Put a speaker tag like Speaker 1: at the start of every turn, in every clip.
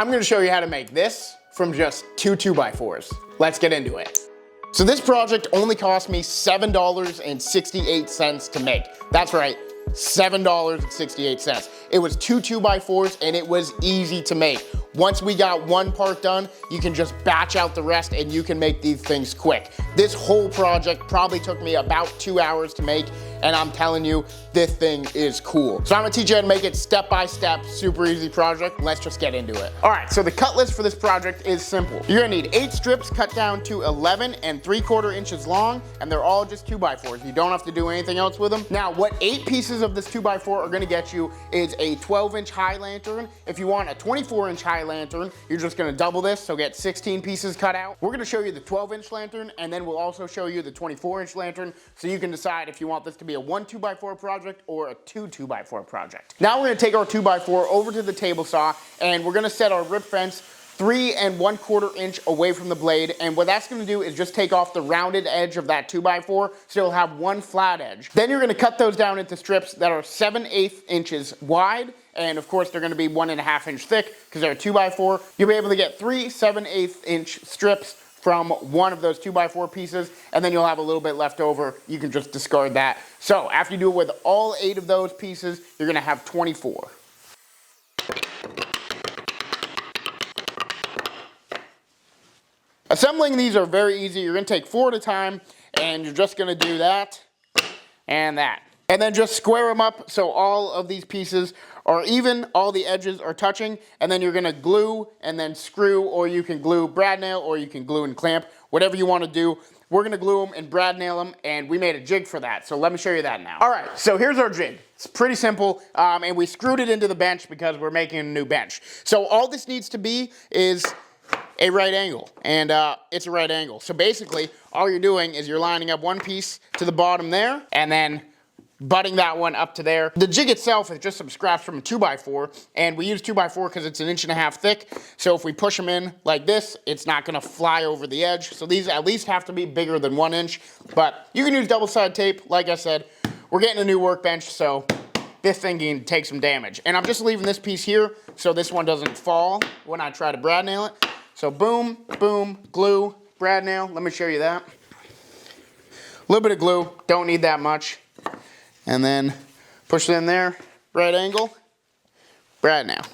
Speaker 1: I'm gonna show you how to make this from just two 2x4s. Let's get into it. So this project only cost me $7.68 to make. That's right, $7.68. It was two 2x4s and it was easy to make. Once we got one part done, you can just batch out the rest and you can make these things quick. This whole project probably took me about 2 hours to make, and I'm telling you, this thing is cool. So I'm gonna teach you how to make it step by step, super easy project. Let's just get into it. All right, so the cut list for this project is simple. You're gonna need 8 strips cut down to 11 3/4 inches long, and they're all just 2x4s. You don't have to do anything else with them. Now, what 8 pieces of this 2x4 are gonna get you is a 12-inch high lantern. If you want a 24-inch high lantern, you're just gonna double this, so get 16 pieces cut out. We're gonna show you the 12-inch lantern, and then we'll also show you the 24-inch lantern, so you can decide if you want this to be a 1 2x4 project or a 2 2x4 project. Now we're gonna take our 2x4 over to the table saw, and we're gonna set our rip fence 3 1/4 inch away from the blade, and what that's gonna do is just take off the rounded edge of that 2x4, so you'll have one flat edge. Then you're gonna cut those down into strips that are 7/8 inches wide, and of course they're gonna be 1.5 inch thick because they're a 2x4. You'll be able to get 3 7/8 inch strips from one of those 2x4 pieces, and then you'll have a little bit left over. You can just discard that. So after you do it with all 8 of those pieces, you're gonna have 24. Assembling these are very easy. You're gonna take 4 at a time, and you're just gonna do that and that. And then just square them up so all of these pieces are even, all the edges are touching, and then you're gonna glue and then screw, or you can glue brad nail, or you can glue and clamp, whatever you wanna do. We're gonna glue them and brad nail them, and we made a jig for that, so let me show you that now. All right, so here's our jig. It's pretty simple, and we screwed it into the bench because we're making a new bench. So all this needs to be is a right angle, and it's a right angle. So basically, all you're doing is you're lining up one piece to the bottom there, and then butting that one up to there. The jig itself is just some scraps from a 2x4, and we use 2x4 because it's 1.5 inches thick, so if we push them in like this, it's not gonna fly over the edge. So these at least have to be bigger than 1 inch, but you can use double-sided tape. Like I said, we're getting a new workbench, so this thing can take some damage. And I'm just leaving this piece here so this one doesn't fall when I try to brad nail it. So boom, boom, glue, brad nail. Let me show you that. A little bit of glue, don't need that much. And then push it in there, right angle, brad nail.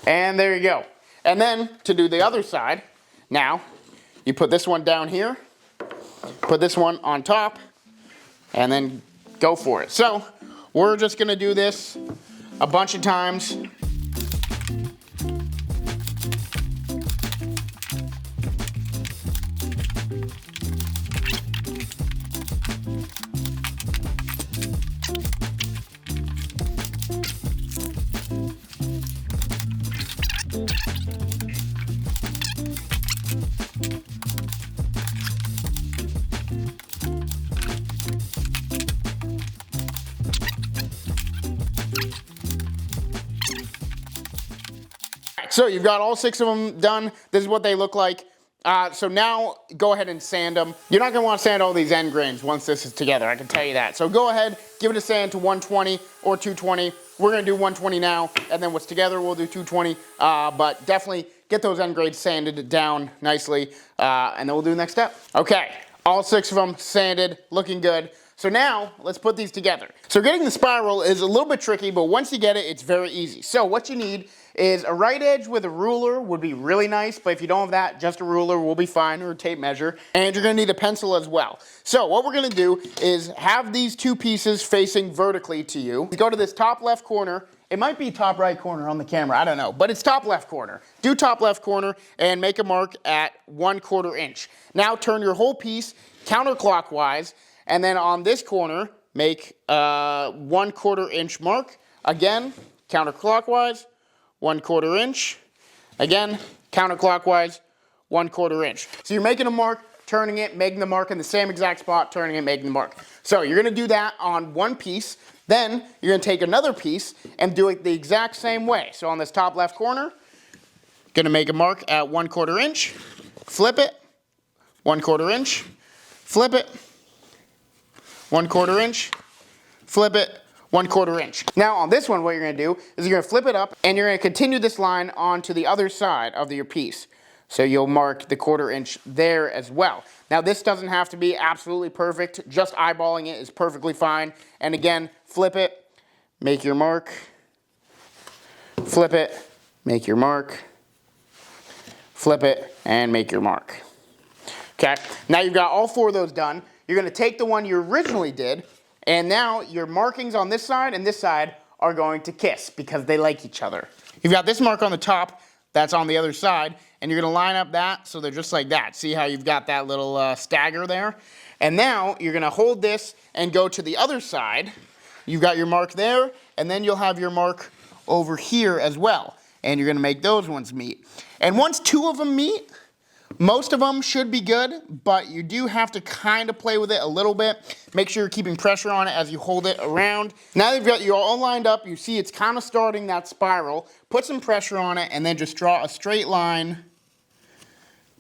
Speaker 1: And there you go. And then to do the other side, now you put this one down here, put this one on top, and then go for it. So we're just gonna do this a bunch of times. So you've got all 6 of them done. This is what they look like. So now go ahead and sand them. You're not gonna wanna sand all these end grains once this is together, I can tell you that. So go ahead, give it a sand to 120 or 220. We're gonna do 120 now, and then what's together we'll do 220. But definitely get those end grains sanded down nicely, and then we'll do the next step. Okay, all 6 of them sanded, looking good. So now, let's put these together. So getting the spiral is a little bit tricky, but once you get it, it's very easy. So what you need is a right edge with a ruler would be really nice, but if you don't have that, just a ruler will be fine, or a tape measure. And you're gonna need a pencil as well. So what we're gonna do is have these 2 pieces facing vertically to you. You go to this top left corner. It might be top right corner on the camera, I don't know, but it's top left corner. Do top left corner and make a mark at 1/4 inch. Now turn your whole piece counterclockwise, and then on this corner, make a 1/4 inch mark. Again, counterclockwise, 1/4 inch. Again, counterclockwise, 1/4 inch. So you're making a mark, turning it, making the mark in the same exact spot, turning it, making the mark. So you're gonna do that on one piece. Then you're gonna take another piece and do it the exact same way. So on this top left corner, gonna make a mark at 1/4 inch, flip it, 1/4 inch, flip it, 1/4 inch, flip it, 1/4 inch. Now on this one, what you're gonna do is you're gonna flip it up and you're gonna continue this line onto the other side of your piece. So you'll mark the 1/4 inch there as well. Now this doesn't have to be absolutely perfect, just eyeballing it is perfectly fine. And again, flip it, make your mark, flip it, make your mark, flip it, and make your mark. Okay, now you've got all 4 of those done. You're gonna take the one you originally did, and now your markings on this side and this side are going to kiss because they like each other. You've got this mark on the top, that's on the other side, and you're gonna line up that so they're just like that. See how you've got that little stagger there? And now you're gonna hold this and go to the other side. You've got your mark there, and then you'll have your mark over here as well. And you're gonna make those ones meet. And once 2 of them meet, most of them should be good, but you do have to kind of play with it a little bit. Make sure you're keeping pressure on it as you hold it around. Now that you've got you all lined up, you see it's kind of starting that spiral. Put some pressure on it and then just draw a straight line,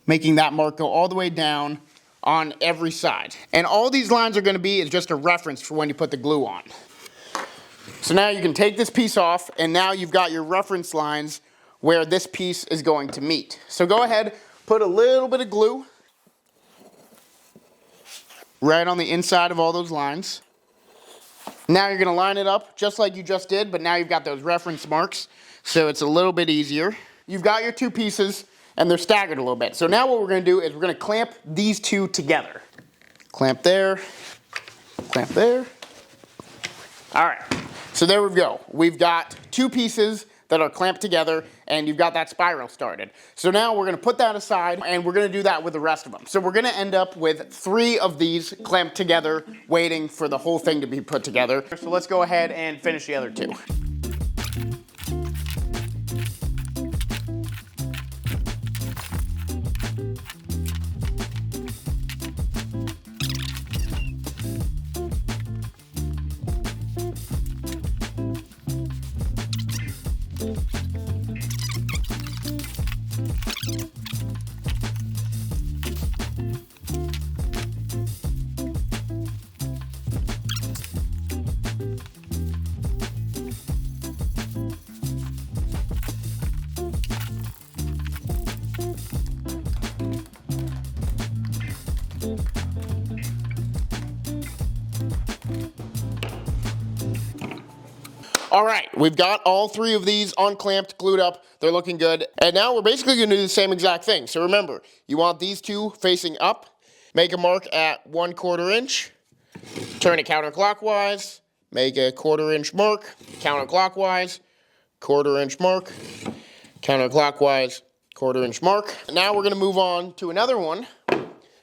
Speaker 1: making that mark go all the way down on every side. And all these lines are gonna be is just a reference for when you put the glue on. So now you can take this piece off, and now you've got your reference lines where this piece is going to meet. So go ahead, put a little bit of glue right on the inside of all those lines. Now you're gonna line it up just like you just did, but now you've got those reference marks, so it's a little bit easier. You've got your 2 pieces, and they're staggered a little bit. So now what we're gonna do is we're gonna clamp these 2 together. Clamp there, clamp there. All right, so there we go. We've got 2 pieces that are clamped together, and you've got that spiral started. So now we're gonna put that aside, and we're gonna do that with the rest of them. So we're gonna end up with 3 of these clamped together, waiting for the whole thing to be put together. So let's go ahead and finish the other 2. All right, we've got all 3 of these unclamped, glued up. They're looking good. And now we're basically gonna do the same exact thing. So remember, you want these 2 facing up. Make a mark at 1/4 inch. Turn it counterclockwise. Make a 1/4 inch mark. Counterclockwise. 1/4 inch mark. Counterclockwise. 1/4 inch mark. Now we're gonna move on to another one.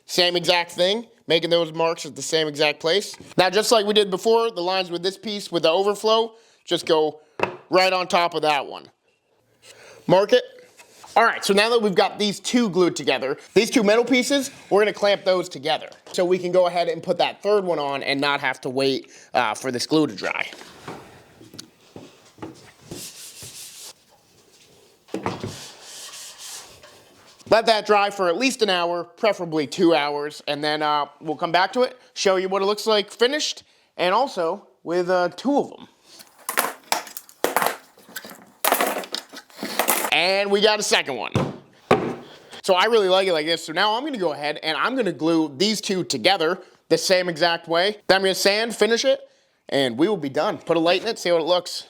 Speaker 1: Same exact thing. Making those marks at the same exact place. Now, just like we did before, the lines with this piece with the overflow, just go right on top of that one. Mark it. All right, so now that we've got these 2 glued together, these 2 metal pieces, we're gonna clamp those together. So we can go ahead and put that 3rd one on and not have to wait for this glue to dry. Let that dry for at least an hour, preferably 2 hours, and then we'll come back to it, show you what it looks like finished, and also with 2 of them. And we got a second one. So I really like it like this. So now I'm gonna go ahead and I'm gonna glue these 2 together the same exact way. Then I'm gonna sand, finish it, and we will be done. Put a light in it, see how it looks.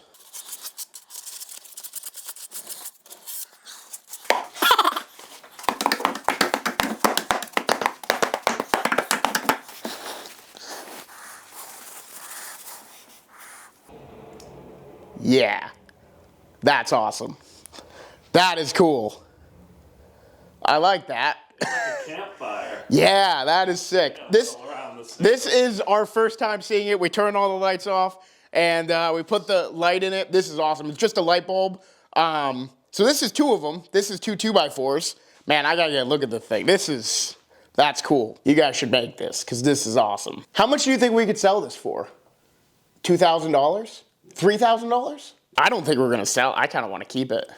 Speaker 1: Yeah, that's awesome. That is cool. I like that.
Speaker 2: Like a campfire.
Speaker 1: Yeah, that is sick.
Speaker 2: Yeah,
Speaker 1: This is our first time seeing it. We turned all the lights off and we put the light in it. This is awesome. It's just a light bulb. So this is 2 of them. This is 2 2x4s. Man, I gotta get a look at the thing. That's cool. You guys should make this because this is awesome. How much do you think we could sell this for? $2,000? $3,000? I don't think we're gonna sell. I kind of want to keep it.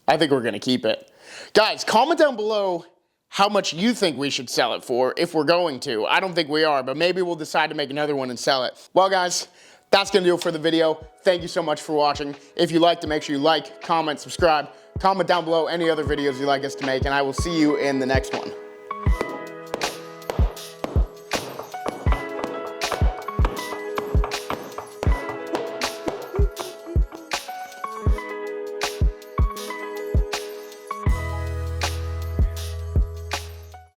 Speaker 1: I think we're gonna keep it. Guys, comment down below how much you think we should sell it for if we're going to. I don't think we are, but maybe we'll decide to make another one and sell it. Well, guys, That's gonna do it for the video. Thank you so much for watching. If you liked it, make sure you like, comment, subscribe. Comment down below any other videos you'd like us to make, and I will see you in the next one.